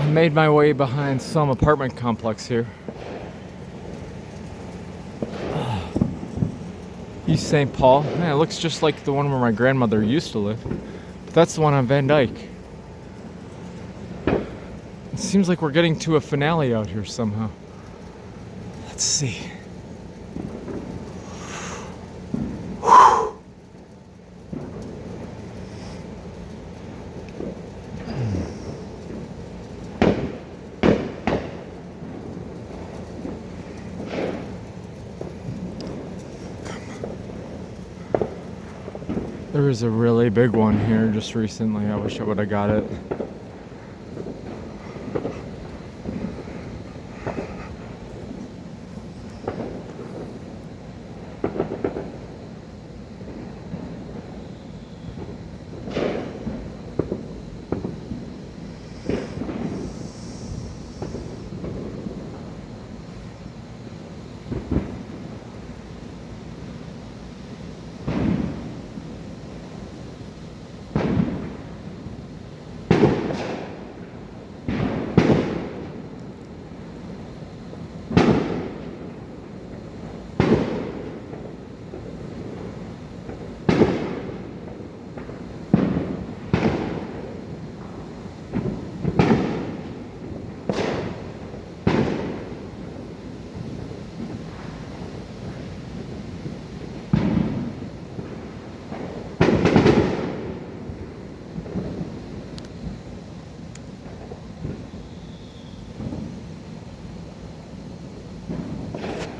I made my way behind some apartment complex here. East St. Paul. Man, it looks just like the one where my grandmother used to live. But that's the one on Van Dyke. It seems like we're getting to a finale out here somehow. Let's see. There was a really big one here just recently. I wish I would have got it.